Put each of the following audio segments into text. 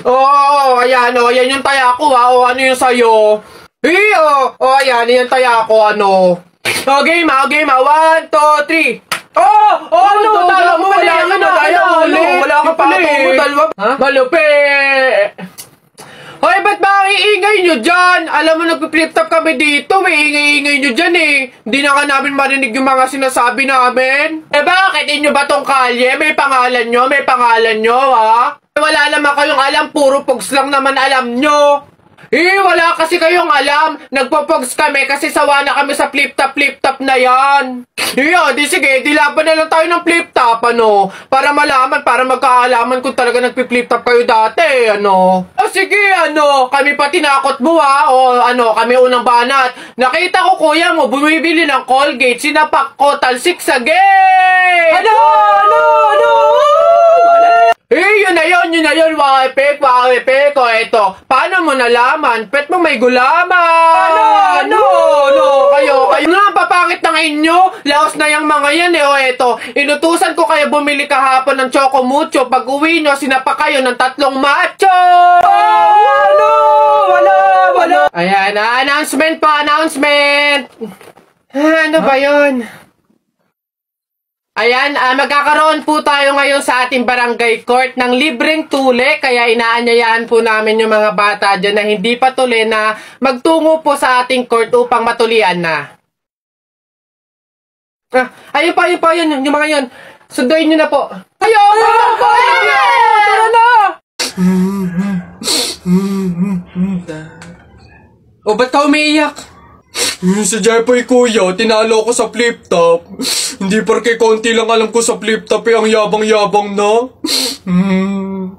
Oo, ayan, yan yung taya ko, ha. O, ano yung sa'yo? Ayan, yung taya ko, ano. O, game, game, 1, 2, 3. Ano, tala mo, wala ka na, wala ka pala, ha? Malupi! Hoy, ba't ba ang iingay nyo dyan? Alam mo, nagpi-flip top kami dito. May ingay-ingay nyo dyan eh. Hindi na ka namin marinig yung mga sinasabi namin. Bakit? Inyo ba tong kalye? May pangalan nyo, ha? Wala naman kayong alam. Puro pogs lang naman alam nyo. Wala kasi kayong alam. Nagpo-pogs kami kasi sawa na kami sa flip top na yan. Di sige, dilaban na lang tayo ng flip top, ano? Para malaman, para magkaalaman kung talaga nagpi-flip top kayo dati, ano? Sige, ano? Kami pa tinakot mo, ha? O, ano, kami unang banat. Nakita ko, kuya mo, bumibili ng Colgate. Sinapak ko, talsik sa gate! Ano? Yun na yun, wapek, o eto, paano mo nalaman? Pet mo may gulaman! Ano? Kayo nga, papangit ng inyo, laos na yung mga yan o eto, inutusan ko kayo bumili kahapon ng Choco Mucho, pag uwi nyo, sinapa kayo ng 3 macho! Wala! Ayan, announcement. Ano ba yun? Ayan, magkakaroon po tayo ngayon sa ating barangay court ng libreng tule, kaya inaanyayahan po namin yung mga bata dyan na hindi pa tuli na magtungo po sa ating court upang matulian na. Ayun pa, yung mga yun. Sunduin nyo na po. Tara na! Ba't ka umiiyak? Si Jeffoy, kuya, tinalo ko sa flip top. Hindi porke konti lang alam ko sa flip top ang yabang-yabang na.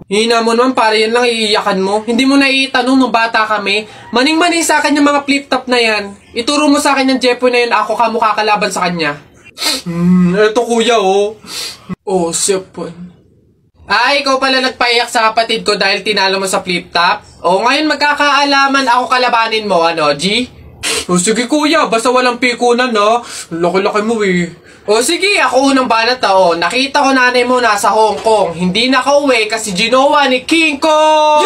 Hina mo naman, para yan lang iiyakan mo. Hindi mo naiitanong nung bata kami. Maning-maning sa akin yung mga flip top na yan. Ituro mo sa akin yung Jeffoy na yun, ako ka mukha kalaban sa kanya. Eto kuya, sipon. Ikaw pala nagpaiyak sa kapatid ko dahil tinalo mo sa flip top? Ngayon magkakaalaman ako kalabanin mo, ano, G? Sige kuya, basta walang pikunan na. Laki-laki mo eh. Sige, ako unang banat na. Nakita ko nanay mo nasa Hong Kong. Hindi nakauwi kasi ginawa ni King Kong!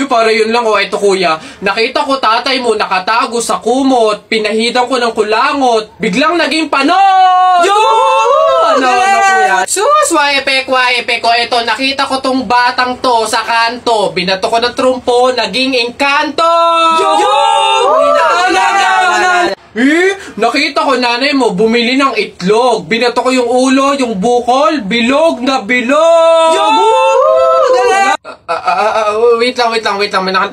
Para yun lang, ito kuya. Nakita ko tatay mo nakatago sa kumot. Pinahidan ko ng kulangot. Biglang naging panon! Ano kuya? Sus, waipek. Ito, nakita ko tong batang to sa kanto. Binato ko ng trumpo, naging engkanto! Nakita ko nanay mo bumili ng itlog. Binato ko yung ulo, yung bukol, bilog na bilog! Wait lang.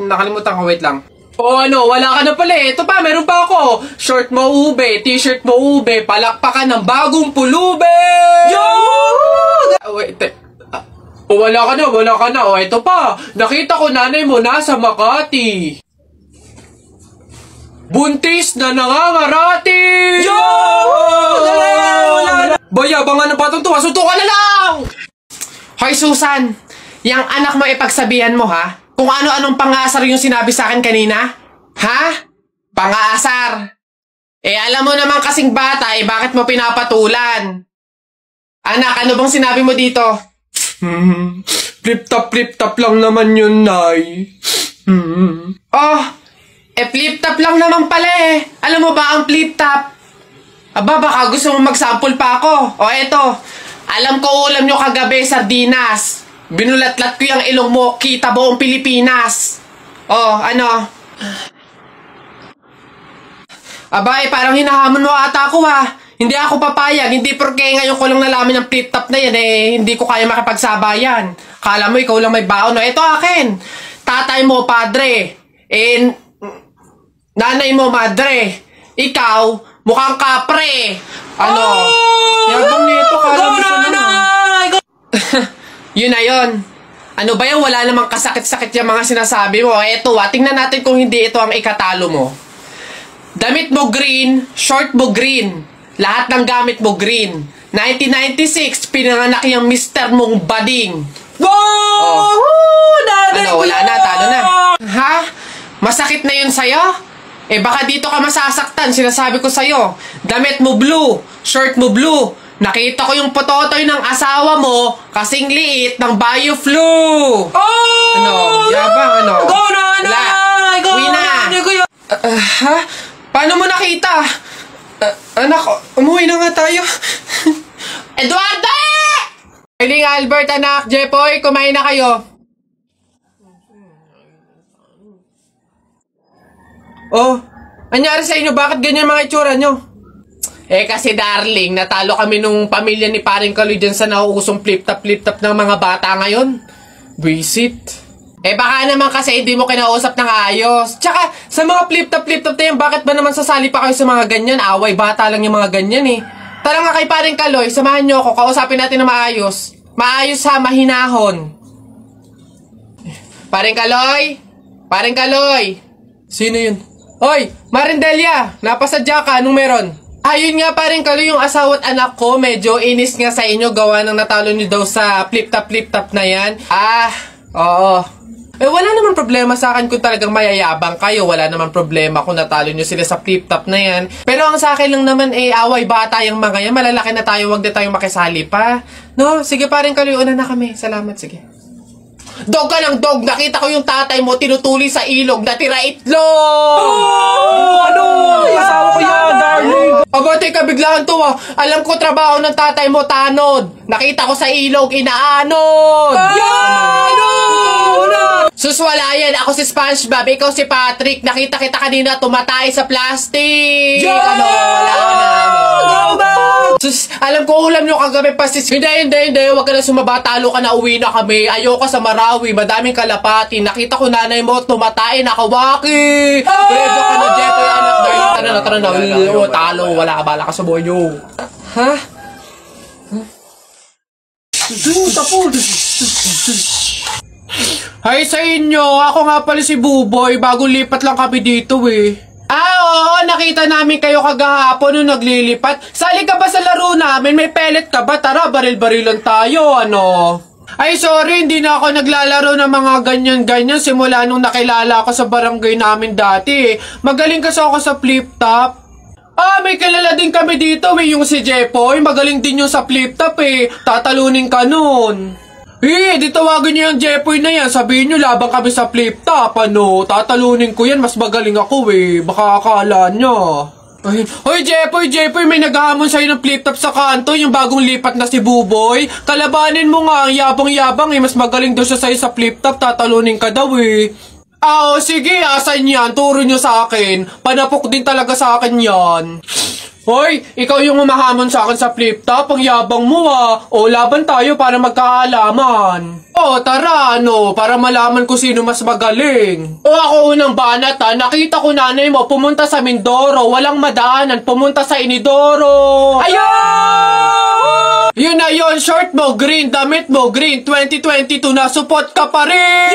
Nakalimutan ko, wait lang. Wala ka na pala eh. Ito pa, meron pa ako. Short mo ube, t-shirt mo ube, palakpakan ng bagong pulube! Wait, wala ka na. Ito pa, nakita ko nanay mo nasa Makati. Buntis na nangangarati! Bayabangan ng batang tuwa, suntukan na lang! Hoy Susan, yang anak mo ipagsabihan mo ha? Kung ano-anong pangasar yung sinabi sa akin kanina? Ha? Pangasar? Alam mo naman kasing bata, bakit mo pinapatulan? Anak, ano bang sinabi mo dito? Flip top lang naman yun, Nay. Flip top lang naman pala eh. Alam mo ba ang flip top? Baka gusto mo mag-sample pa ako. Eto. Alam ko ulam nyo kagabi, sardinas. Binulatlat ko yung ilong mo, kita buong Pilipinas. Ano? Parang hinahamon mo ata ako ha. Hindi ako papayag, hindi porke ngayon ko lang nalaman ng flip top na yan hindi ko kaya makipagsabayan. Kala mo ikaw lang may baon. Ito akin. Tatay mo, padre. Nanay mo, madre. Ikaw, mukhang kapre. Yabang nito, kala mo siya naman. Yun na yun. Ano ba yan? Wala namang kasakit-sakit yung mga sinasabi mo. Eto tingnan natin kung hindi ito ang ikatalo mo. Damit mo green, short mo green. Lahat ng gamit mo green. 1996, pinanganak yung mister mong bading. Wow! Wala na, talo na. Ha? Masakit na yun sa'yo? Baka dito ka masasaktan, sinasabi ko sa'yo. Damit mo blue, short mo blue, nakita ko yung pototoy ng asawa mo kasing liit ng BioFlu. Oh! Ano? Yabang, ano? Go, nanay! Go, Uwi na. nanay ko yun. Ha? Paano mo nakita? Anak, umuwi na nga tayo. Eduardo! Eiling Albert, anak, Jepoy, kumain na kayo. Oh, anyari sa inyo? Bakit ganyan mga itsura nyo? Kasi darling, natalo kami nung pamilya ni Paring Kaloy dyan sa nauusong flip-top ng mga bata ngayon. Visit. Baka naman kasi hindi mo kinausap ng ayos. Tsaka, sa mga flip-top na yan, bakit ba naman sasali pa kayo sa mga ganyan? Away, bata lang yung mga ganyan eh. Tara nga kay Paring Kaloy, samahan nyo ako, kausapin natin na maayos. Maayos ha, mahinahon. Paring Kaloy? Paring Kaloy? Sino yun? Hoy, Marindelia, napasadya ka, anong meron? Ayun nga Paring Kaloy, yung asawa at anak ko, medyo inis nga sa inyo, gawa ng natalo nyo daw sa flip-top na yan. Oo. Wala naman problema sa akin kung talagang mayayabang kayo. Wala naman problema kung natalo nyo sila sa flip-top na yan. Pero ang sa akin lang naman away bata yung mga yan. Malalaki na tayo, wag na tayong makisali pa. No? Sige Paring Kaloy, una na kami. Salamat, sige. Dog ka ng dog! Nakita ko yung tatay mo tinutuli sa ilog na tira itlog! Ano? Asawa ko yan, darling. Aba, teka, biglaan to Alam ko trabaho ng tatay mo, tanod. Nakita ko sa ilog, inaanod! Sus, wala yan. Ako si SpongeBob, ikaw si Patrick. Nakita kita kanina tumatay sa plastic. Wala na. Sus, alam ko ulam nyo kagabi pa sis. Hindi. Huwag ka na sumaba. Talo ka na, uwi na kami. Ayoko sa Marawi. Madaming kalapati. Nakita ko nanay mo tumatay, nakawaki. Pwede ka na, Jepoy, anak. Tara na. Talo. Wala ka, bala ka sa buhay nyo. Ha? Hi sa inyo, ako nga pala si Buboy, bagong lipat lang kami dito eh. Oo, nakita namin kayo kagahapon nung naglilipat. Sali ka ba sa laro namin? May pellet ka ba? Tara, baril-barilan tayo, ano? Ay, sorry, hindi na ako naglalaro ng mga ganyan-ganyan simula nung nakilala ako sa barangay namin dati. Magaling kasi ako sa flip-top. May kilala din kami dito, yung si Jepoy. Magaling din yung sa flip-top eh. Tatalunin ka nun. Di tawagin niyo yung Jepoy na yan. Sabihin niyo, labang kami sa flip-top, ano? Tatalunin ko yan, mas magaling ako eh. Baka akala niya. Hoy, Jepoy, may naghahamon sa'yo ng flip-top sa kanto, yung bagong lipat na si Buboy. Kalabanin mo nga, ang yabang-yabang eh. Mas magaling daw siya sa'yo sa flip-top, tatalunin ka daw eh. Sige, asan yan? Turo niyo sa akin. Panapok din talaga sa akin yan. Hoy, ikaw yung umahamon sa akin sa flip-top, ang yabang mo laban tayo para magkaalaman. Tara, para malaman ko sino mas magaling. Ako unang banat nakita ko nanay mo pumunta sa Mindoro, walang madaanan, pumunta sa Inidoro. Ayun! Yun na yun, short mo green, damit mo green, 2022 na support ka pa rin!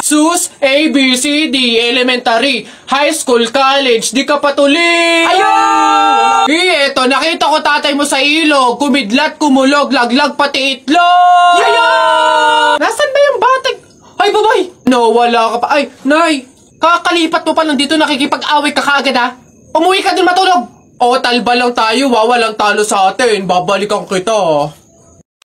Sus, A, B, C, D, elementary, high school, college, di ka patuloy! Eto, nakita ko tatay mo sa ilog, kumidlat, kumulog, laglag, pati itlog! Nasaan ba yung batag? Ay, babay! No, wala ka pa. Ay, nay, kakalipat mo pa lang dito, nakikipag-away ka kaagad Umuwi ka dun matulog! Talba lang tayo walang talo sa atin, babalikan kita.